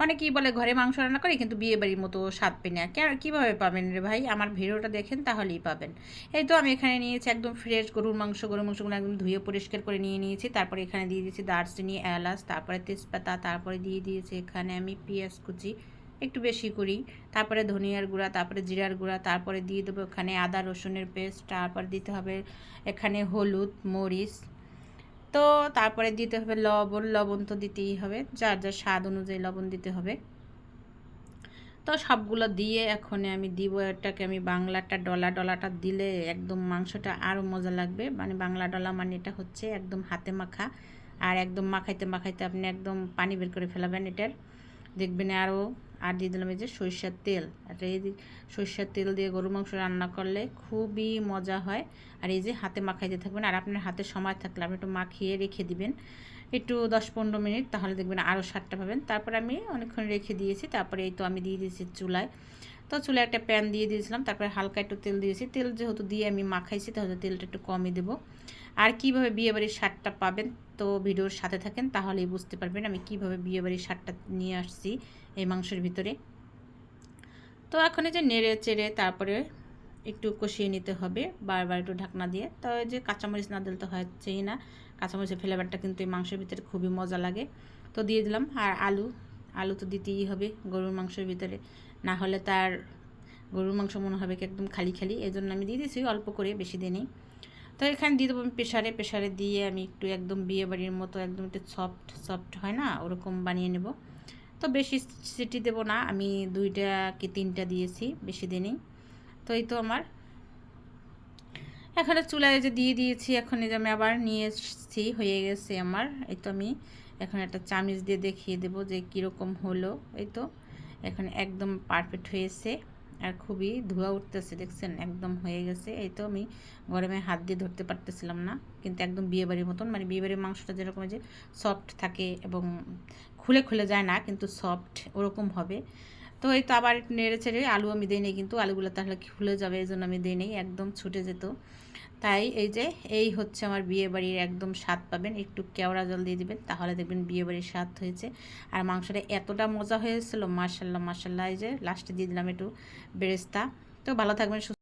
অনেকেই বলে ঘরে মাংস রান্না করি কিন্তু বিয়ে বাড়ির মতো স্বাদ পাই না। কীভাবে পাবেন রে ভাই? আমার ভিডিওটা দেখেন তাহলেই পাবেন। এই তো আমি এখানে নিয়েছি একদম ফ্রেশ গরুর মাংসগুলো একদম ধুয়ে পরিষ্কার করে নিয়ে নিয়েছি। তারপরে এখানে দিয়ে দিয়েছি দারচিনি, এলাচ, তারপরে তেজপাতা, তারপরে দিয়ে দিয়েছি এখানে আমি পেঁয়াজ কুচি একটু বেশি করি, তারপরে ধনিয়ার গুঁড়া, তারপরে জিরার গুঁড়া, তারপরে দিয়ে দেবো এখানে আদা রসুনের পেস্ট, তারপর দিতে হবে এখানে হলুদ, মরিচ, তো তারপরে দিতে হবে লবণ তো দিতেই হবে, যার যার স্বাদ অনুযায়ী লবণ দিতে হবে। তো সবগুলো দিয়ে এখন আমি দিব এটাকে, আমি বাংলাটা ডলাটা দিলে একদম মাংসটা আরও মজা লাগবে। মানে বাংলা ডলা মানে এটা হচ্ছে একদম হাতে মাখা, আর একদম মাখাইতে মাখাইতে আপনি একদম পানি বের করে ফেলাবেন এটার, দেখবেন আরও। আর দিয়ে দিলাম এই যে সরিষার তেল, আর এই সরিষার তেল দিয়ে গরু মাংস রান্না করলে খুবই মজা হয়। আর এই যে হাতে মাখাইতে থাকবেন, আর আপনার হাতে সময় থাকলে আপনি একটু মাখিয়ে রেখে দিবেন একটু 10-15 মিনিট, তাহলে দেখবেন আরও স্বাদটা পাবেন। তারপর আমি অনেকক্ষণ রেখে দিয়েছি, তারপরে এই তো আমি দিয়ে দিয়েছি চুলায়। তো চুলায় একটা প্যান দিয়ে দিয়েছিলাম, তারপরে হালকা একটু তেল দিয়েছি। তেল যেহেতু দিয়ে আমি মাখাইছি তাহলে তেলটা একটু কমই দেবো। আর কীভাবে বিয়েবাড়ির স্বাদটা পাবেন, তো ভিডিওর সাথে থাকেন তাহলেই বুঝতে পারবেন আমি কীভাবে বিয়েবাড়ির স্বাদটা নিয়ে আসছি এই মাংসের ভিতরে। তো এখন এই যে নেড়ে চেড়ে তারপরে একটু কষিয়ে নিতে হবে বারবার একটু ঢাকনা দিয়ে। তো এই যে কাঁচামরিচ না দিলে তো হচ্ছেই না, কাঁচামরিচের ফ্লেভারটা কিন্তু এই মাংসের ভিতরে খুবই মজা লাগে। তো দিয়ে দিলাম। আর আলু তো দিতেই হবে গরুর মাংসের ভিতরে, না হলে তার গরুর মাংস মনে হবে কি একদম খালি খালি, এই জন্য আমি দিয়ে দিয়েছি অল্প করে, বেশি দিই নেই। তো এখানে দিয়ে দেবো আমি প্রেশারে দিয়ে আমি একটু একদম বিয়ে বাড়ির মতো একদম একটু সফট হয় না ওরকম বানিয়ে নেব। তো বেশি সিটি দেবো না, আমি 2টা কি 3টা দিয়েছি, বেশি দিই নেই। তো এই তো আমার এখানে চুলায় যে দিয়ে দিয়েছি, এখন এই যে আমি আবার নিয়ে এসেছি, হয়ে গেছে আমার। এই তো আমি এখন একটা চামচ দিয়ে দেখিয়ে দেবো যে কীরকম হলো। এই তো এখন একদম পারফেক্ট হয়েছে, আর খুবই ধোঁয়া উঠতেছে, দেখছেন একদম হয়ে গেছে। এই তো আমি গরমে হাত দিয়ে ধরতে পারতেছিলাম না, কিন্তু একদম বিয়েবাড়ির মতন, মানে বিয়েবাড়ির মাংসটা যেরকম যে সফট থাকে এবং খুলে যায় না, কিন্তু সফট ওরকম হবে। তো এই তো আবার একটু নেড়ে ছেড়ে, আলু আমি দিই নেই কিন্তু আলুগুলো তাহলে খুলে যাবে, এই জন্য আমি দিই নেই, একদম ছুটে যেত। তাই এই যে এই হচ্ছে আমার বিয়েবাড়ির একদম স্বাদ পাবেন। একটু কেওড়া জল দিয়ে দিবেন, তাহলে দেখবেন বিয়েবাড়ির স্বাদ হয়েছে। আর মাংসটা এতটা মজা হয়েছিল, মাশাল্লাহ মাশাল্লাহ। এই যে লাস্টে দিয়ে দিলাম একটু বেরেস্তা। তো ভালো থাকবেন, সুস্থ